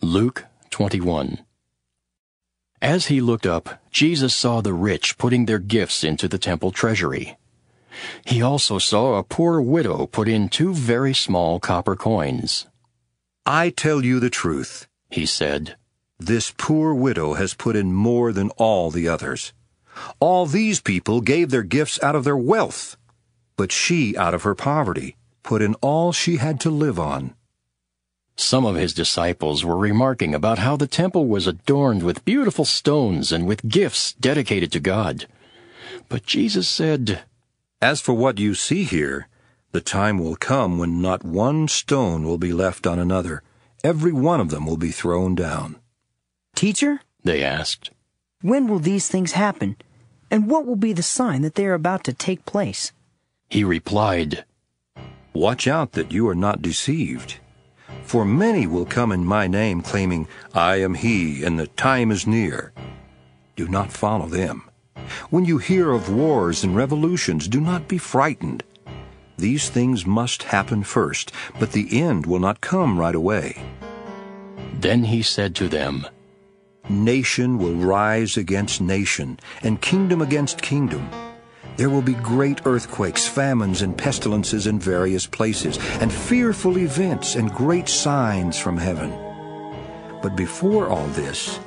Luke 21. As he looked up, Jesus saw the rich putting their gifts into the temple treasury. He also saw a poor widow put in 2 very small copper coins. "I tell you the truth," he said. "this poor widow has put in more than all the others. All these people gave their gifts out of their wealth, but she, out of her poverty, put in all she had to live on." Some of his disciples were remarking about how the temple was adorned with beautiful stones and with gifts dedicated to God. But Jesus said, "As for what you see here, the time will come when not one stone will be left on another. Every one of them will be thrown down." "Teacher," they asked, "when will these things happen? And what will be the sign that they are about to take place?" He replied, "Watch out that you are not deceived. For many will come in my name, claiming, 'I am he, and the time is near.' Do not follow them. When you hear of wars and revolutions, do not be frightened. These things must happen first, but the end will not come right away." Then he said to them, "Nation will rise against nation, and kingdom against kingdom. There will be great earthquakes, famines, and pestilences in various places, and fearful events and great signs from heaven. But before all this,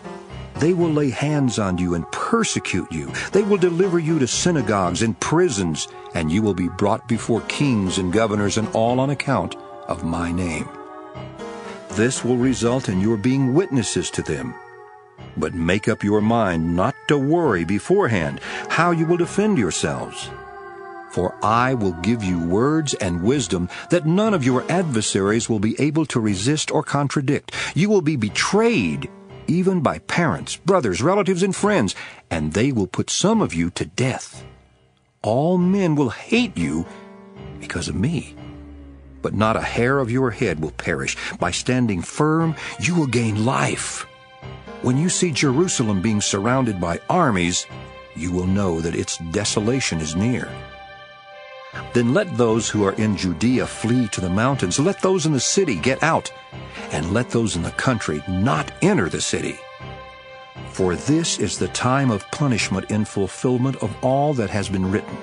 they will lay hands on you and persecute you. They will deliver you to synagogues and prisons, and you will be brought before kings and governors, and all on account of my name. This will result in your being witnesses to them. But make up your mind not to worry beforehand how you will defend yourselves. For I will give you words and wisdom that none of your adversaries will be able to resist or contradict. You will be betrayed even by parents, brothers, relatives, and friends, and they will put some of you to death. All men will hate you because of me. But not a hair of your head will perish. By standing firm, you will gain life. When you see Jerusalem being surrounded by armies, you will know that its desolation is near. Then let those who are in Judea flee to the mountains. Let those in the city get out, and let those in the country not enter the city. For this is the time of punishment in fulfillment of all that has been written.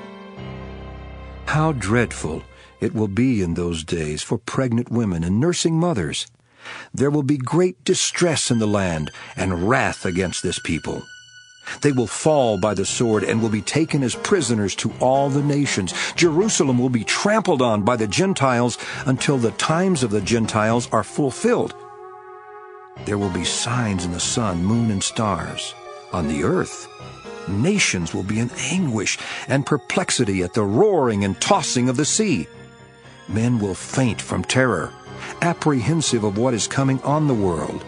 How dreadful it will be in those days for pregnant women and nursing mothers! There will be great distress in the land and wrath against this people. They will fall by the sword and will be taken as prisoners to all the nations. Jerusalem will be trampled on by the Gentiles until the times of the Gentiles are fulfilled. There will be signs in the sun, moon, and stars. On the earth, nations will be in anguish and perplexity at the roaring and tossing of the sea. Men will faint from terror, apprehensive of what is coming on the world,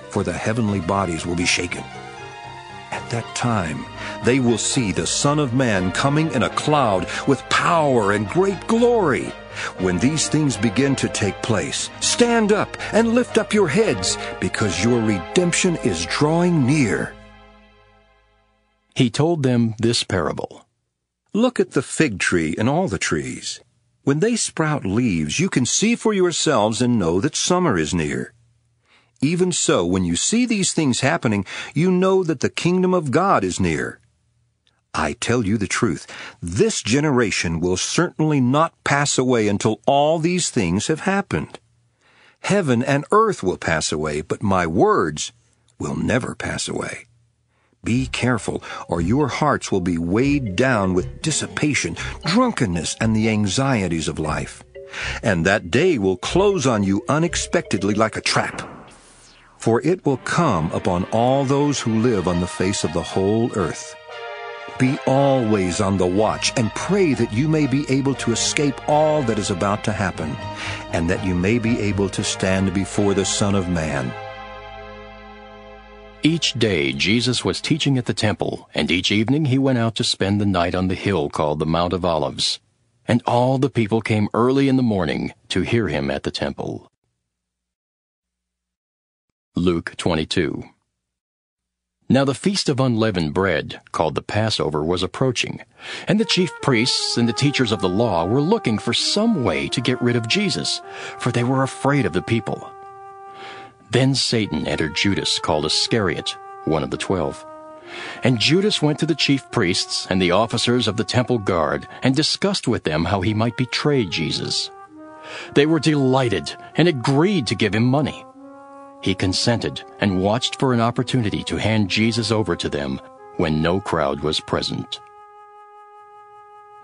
for the heavenly bodies will be shaken. At that time they will see the Son of Man coming in a cloud with power and great glory. When these things begin to take place, stand up and lift up your heads, because your redemption is drawing near." He told them this parable. Look at the fig tree and all the trees. When they sprout leaves, you can see for yourselves and know that summer is near. Even so, when you see these things happening, you know that the kingdom of God is near. I tell you the truth, this generation will certainly not pass away until all these things have happened. Heaven and earth will pass away, but my words will never pass away. Be careful, or your hearts will be weighed down with dissipation, drunkenness, and the anxieties of life. And that day will close on you unexpectedly like a trap. For it will come upon all those who live on the face of the whole earth. Be always on the watch, and pray that you may be able to escape all that is about to happen, and that you may be able to stand before the Son of Man. Each day Jesus was teaching at the temple, and each evening he went out to spend the night on the hill called the Mount of Olives. And all the people came early in the morning to hear him at the temple. Luke 22. Now the feast of unleavened bread, called the Passover, was approaching, and the chief priests and the teachers of the law were looking for some way to get rid of Jesus, for they were afraid of the people. Then Satan entered Judas, called Iscariot, one of the 12. And Judas went to the chief priests and the officers of the temple guard and discussed with them how he might betray Jesus. They were delighted and agreed to give him money. He consented and watched for an opportunity to hand Jesus over to them when no crowd was present.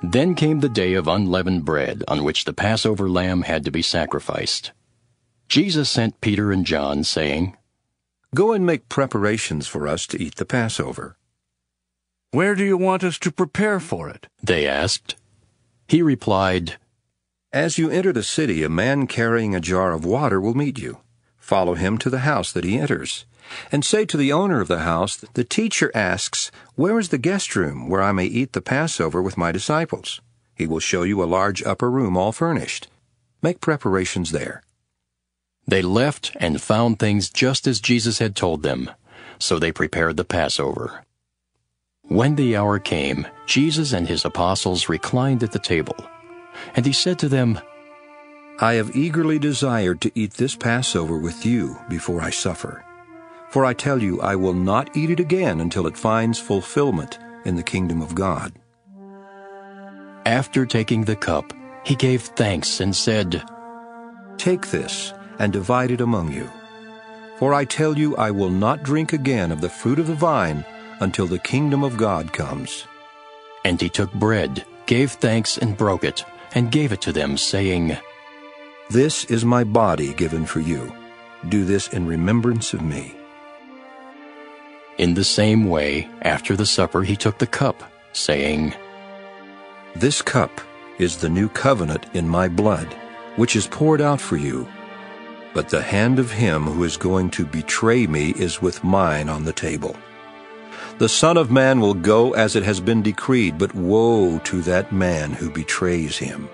Then came the day of unleavened bread, on which the Passover lamb had to be sacrificed. Jesus sent Peter and John, saying, "Go and make preparations for us to eat the Passover." "Where do you want us to prepare for it?" they asked. He replied, "As you enter the city, a man carrying a jar of water will meet you. Follow him to the house that he enters, and say to the owner of the house, 'The teacher asks, where is the guest room where I may eat the Passover with my disciples?' He will show you a large upper room all furnished. Make preparations there." They left and found things just as Jesus had told them, so they prepared the Passover. When the hour came, Jesus and his apostles reclined at the table, and he said to them, "I have eagerly desired to eat this Passover with you before I suffer. For I tell you, I will not eat it again until it finds fulfillment in the kingdom of God." After taking the cup, he gave thanks and said, "Take this and divide it among you. For I tell you, I will not drink again of the fruit of the vine until the kingdom of God comes." And he took bread, gave thanks and broke it, and gave it to them, saying, "This is my body given for you. Do this in remembrance of me." In the same way, after the supper he took the cup, saying, "This cup is the new covenant in my blood, which is poured out for you. But the hand of him who is going to betray me is with mine on the table. The Son of Man will go as it has been decreed, but woe to that man who betrays him."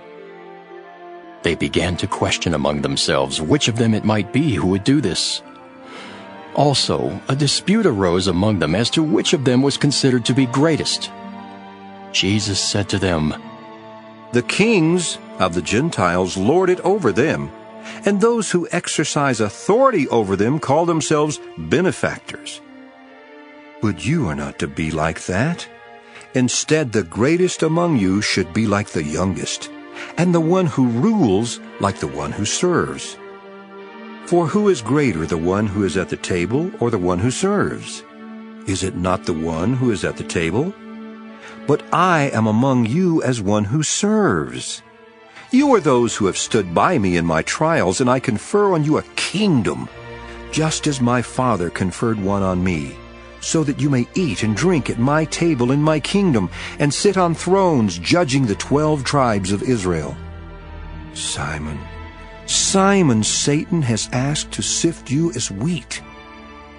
They began to question among themselves which of them it might be who would do this. Also, a dispute arose among them as to which of them was considered to be greatest. Jesus said to them, "The kings of the Gentiles lord it over them, and those who exercise authority over them call themselves benefactors. But you are not to be like that. Instead, the greatest among you should be like the youngest, and the one who rules like the one who serves. For who is greater, the one who is at the table or the one who serves? Is it not the one who is at the table? But I am among you as one who serves. You are those who have stood by me in my trials, and I confer on you a kingdom, just as my Father conferred one on me, so that you may eat and drink at my table in my kingdom, and sit on thrones judging the 12 tribes of Israel. Simon, Simon, Satan has asked to sift you as wheat.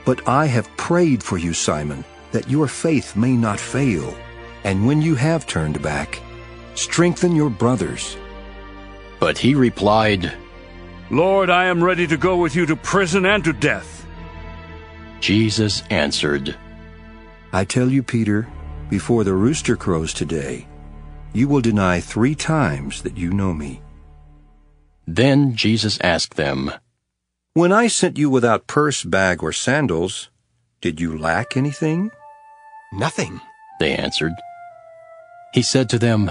But I have prayed for you, Simon, that your faith may not fail. And when you have turned back, strengthen your brothers." But he replied, "Lord, I am ready to go with you to prison and to death." Jesus answered, "I tell you, Peter, before the rooster crows today, you will deny 3 times that you know me." Then Jesus asked them, "When I sent you without purse, bag, or sandals, did you lack anything?" "Nothing," they answered. He said to them,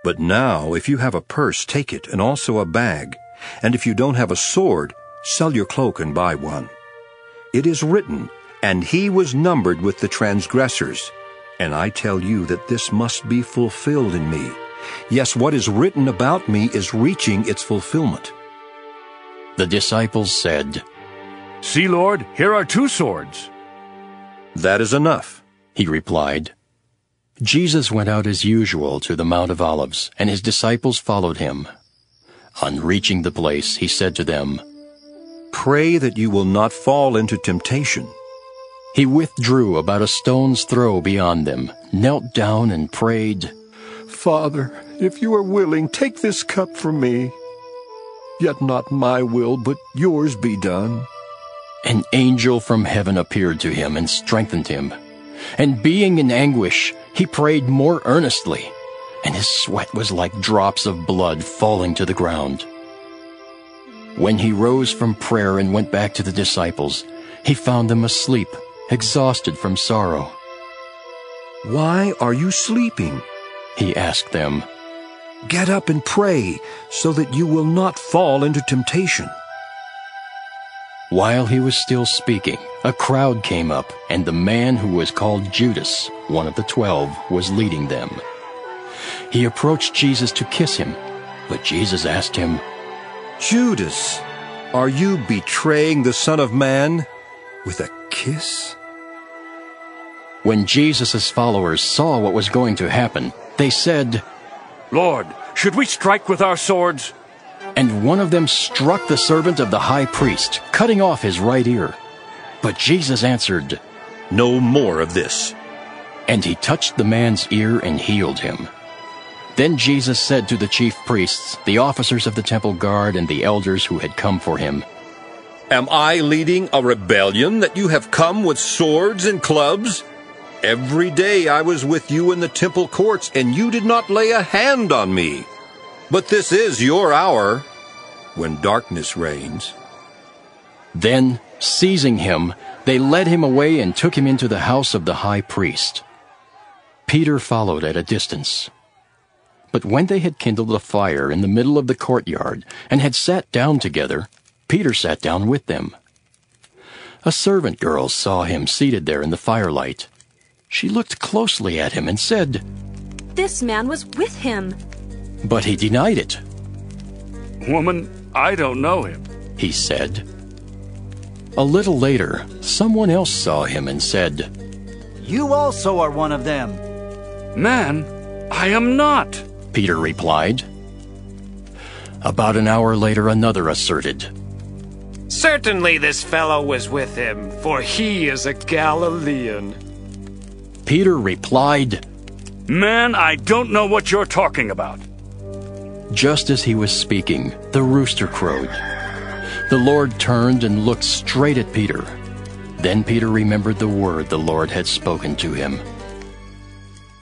"But now, if you have a purse, take it, and also a bag. And if you don't have a sword, sell your cloak and buy one. It is written, 'And he was numbered with the transgressors.' And I tell you that this must be fulfilled in me. Yes, what is written about me is reaching its fulfillment." The disciples said, "See, Lord, here are 2 swords." "That is enough," he replied. Jesus went out as usual to the Mount of Olives, and his disciples followed him. On reaching the place, he said to them, "Pray that you will not fall into temptation." He withdrew about a stone's throw beyond them, knelt down and prayed, "Father, if you are willing, take this cup from me. Yet not my will, but yours be done." An angel from heaven appeared to him and strengthened him. And being in anguish, he prayed more earnestly, and his sweat was like drops of blood falling to the ground. When he rose from prayer and went back to the disciples, he found them asleep, exhausted from sorrow. "Why are you sleeping?" He asked them. "Get up and pray, so that you will not fall into temptation." While he was still speaking, a crowd came up, and the man who was called Judas, one of the 12, was leading them. He approached Jesus to kiss him, but Jesus asked him, "Judas, are you betraying the Son of Man with a kiss?" When Jesus' followers saw what was going to happen, they said, Lord, should we strike with our swords? and one of them struck the servant of the high priest, cutting off his right ear. But Jesus answered, "No more of this." and he touched the man's ear and healed him. Then Jesus said to the chief priests, the officers of the temple guard, and the elders who had come for him, "Am I leading a rebellion that you have come with swords and clubs? Every day I was with you in the temple courts, and you did not lay a hand on me. But this is your hour, when darkness reigns." Then, seizing him, they led him away and took him into the house of the high priest. Peter followed at a distance. But when they had kindled a fire in the middle of the courtyard and had sat down together, Peter sat down with them. A servant girl saw him seated there in the firelight. She looked closely at him and said, This man was with him. but he denied it. Woman, I don't know him. He said. A little later, someone else saw him and said, You also are one of them. Man, I am not. Peter replied. About an hour later, another asserted, Certainly this fellow was with him, for he is a Galilean. Peter replied, Man, I don't know what you're talking about. Just as he was speaking, the rooster crowed. The Lord turned and looked straight at Peter. Then Peter remembered the word the Lord had spoken to him.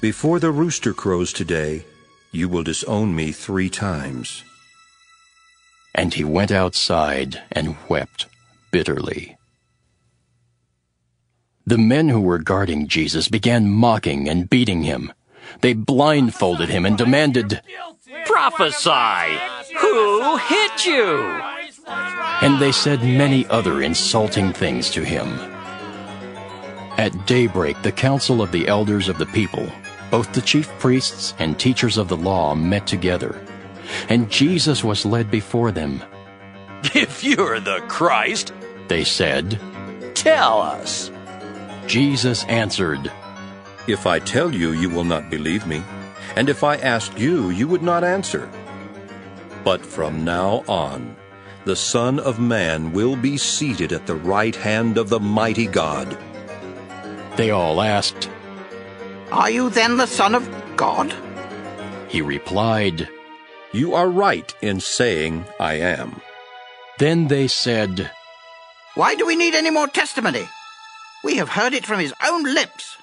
"Before the rooster crows today, you will disown me 3 times." And he went outside and wept bitterly. The men who were guarding Jesus began mocking and beating him. They blindfolded him and demanded, Prophesy! Who hit you? and they said many other insulting things to him. At daybreak, the council of the elders of the people, both the chief priests and teachers of the law, met together, and Jesus was led before them. If you're the Christ, They said. tell us. Jesus answered, "If I tell you, you will not believe me, and if I asked you, you would not answer. But from now on, the Son of Man will be seated at the right hand of the mighty God." They all asked. Are you then the Son of God? He replied. "You are right in saying I am." Then they said, Why do we need any more testimony? We have heard it from his own lips.